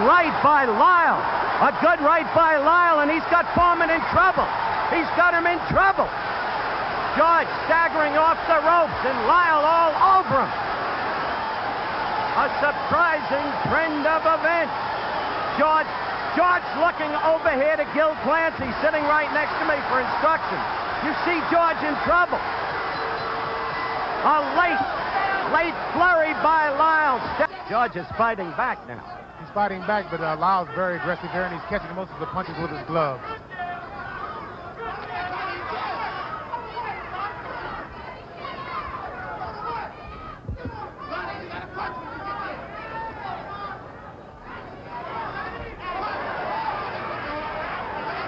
right by Lyle. A good right by Lyle, and he's got Foreman in trouble. He's got him in trouble. George staggering off the ropes, and Lyle all over him. A surprising trend of events. George looking over here to Gil Clancy, sitting right next to me for instructions. You see George in trouble. A late flurry by Lyle. George is fighting back now. He's fighting back, but Lyle's very aggressive here, and he's catching most of the punches with his gloves.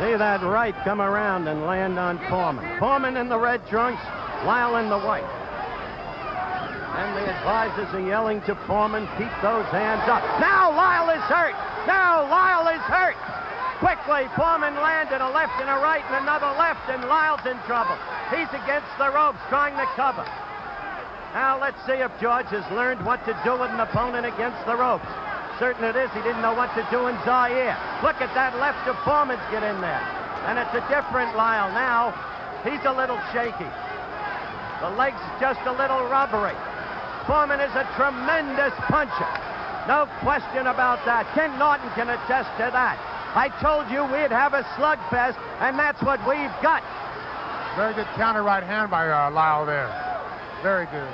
See that right come around and land on Foreman. Foreman in the red trunks, Lyle in the white. And the advisors are yelling to Foreman, keep those hands up. Now Lyle is hurt. Now Lyle is hurt. Quickly, Foreman landed a left and a right and another left, and Lyle's in trouble. He's against the ropes, trying to cover. Now let's see if George has learned what to do with an opponent against the ropes. Certain it is, he didn't know what to do in Zaire. Look at that left of Foreman's get in there. And it's a different Lyle now. He's a little shaky. The leg's just a little rubbery. Foreman is a tremendous puncher. No question about that. Ken Norton can attest to that. I told you we'd have a slugfest, and that's what we've got. Very good counter right hand by Lyle there. Very good.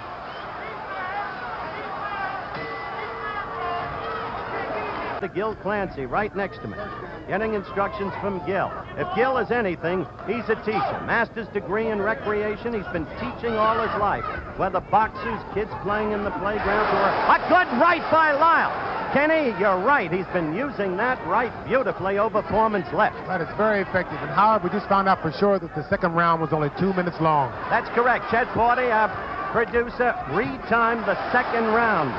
To Gil Clancy right next to me, getting instructions from Gil. If Gil is anything, he's a teacher. Master's degree in recreation. He's been teaching all his life. Whether boxers, kids playing in the playground, or a good right by Lyle. Kenny, you're right. He's been using that right beautifully over Foreman's left. That is very effective. And Howard, we just found out for sure that the second round was only 2 minutes long. That's correct. Chet Forty, our producer, retimed the second round.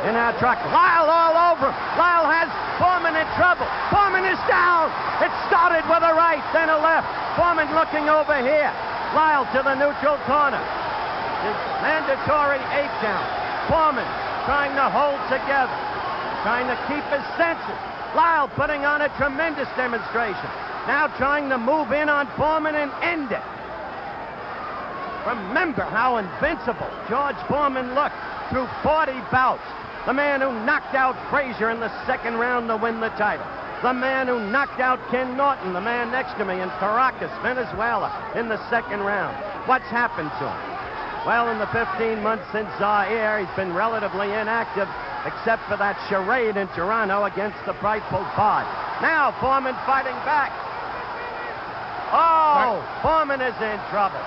In our truck, Lyle all over him. Lyle has Foreman in trouble. Foreman is down. It started with a right, then a left. Foreman looking over here. Lyle to the neutral corner. The mandatory 8 count. Foreman trying to hold together, trying to keep his senses. Lyle putting on a tremendous demonstration. Now trying to move in on Foreman and end it. Remember how invincible George Foreman looked through 40 bouts. The man who knocked out Frazier in the second round to win the title. The man who knocked out Ken Norton, the man next to me in Caracas, Venezuela, in the second round. What's happened to him? Well, in the 15 months since Zaire, he's been relatively inactive, except for that charade in Toronto against the frightful Pod. Now Foreman fighting back. Oh, Foreman is in trouble.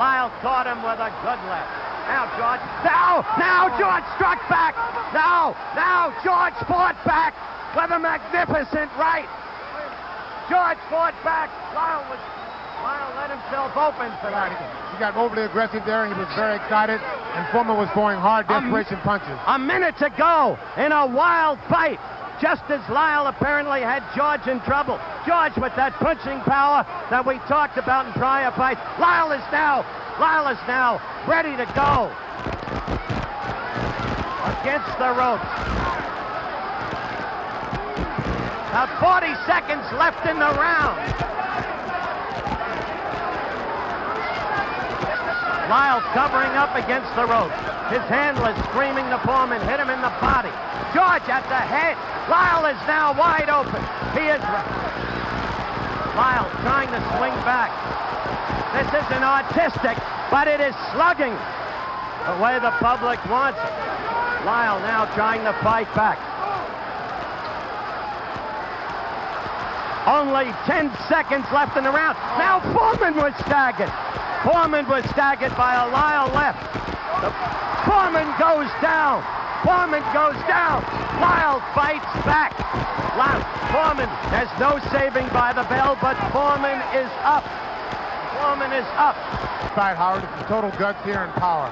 Lyle caught him with a good left. Now George, now George struck back. Now George fought back with a magnificent right. George fought back. Lyle let himself open for that. He got overly aggressive there, and he was very excited, and Foreman was throwing hard desperation punches. A minute to go in a wild fight, just as Lyle apparently had George in trouble. George with that punching power that we talked about in prior fights. Lyle is now ready to go against the ropes. About 40 seconds left in the round. Lyle covering up against the ropes. His handler screaming to Foreman, hit him in the body. George at the head. Lyle is now wide open. He is Lyle trying to swing back. This isn't artistic, but it is slugging the way the public wants it. Lyle now trying to fight back. Only 10 seconds left in the round. Now Foreman was staggered. Foreman was staggered by a Lyle left. Foreman goes down. Foreman goes down. Lyle fights back. Foreman has no saving by the bell, but Foreman is up. Foreman is up. Fight, Howard. It's total guts here and power.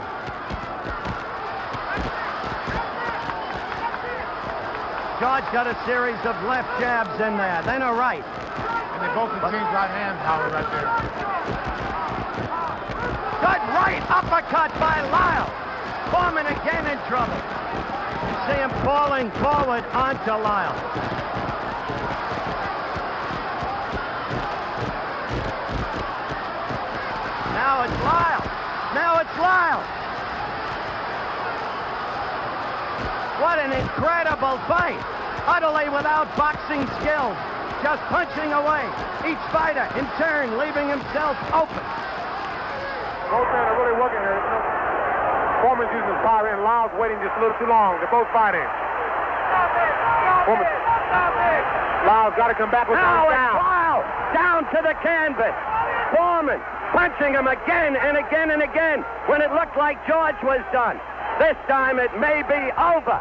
George got a series of left jabs in there, then a right. And they both exchange right hands, Howard, right there. Good right uppercut by Lyle. Foreman again in trouble. You see him falling forward onto Lyle. Now it's Lyle. Now it's Lyle. What an incredible fight. Utterly without boxing skills. Just punching away. Each fighter, in turn, leaving himself open. Both men are really working here. Foreman's using power and Lyle's waiting just a little too long. They're both fighting. Foreman. Lyle's got to come back with now one it's down. Lyle down to the canvas. Foreman punching him again and again and again when it looked like George was done. This time it may be over.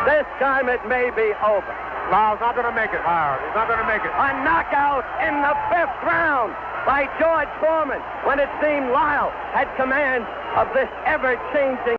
This time it may be over. Lyle's not going to make it, Lyle. He's not going to make it. A knockout in the 5th round by George Foreman when it seemed Lyle had command of this ever-changing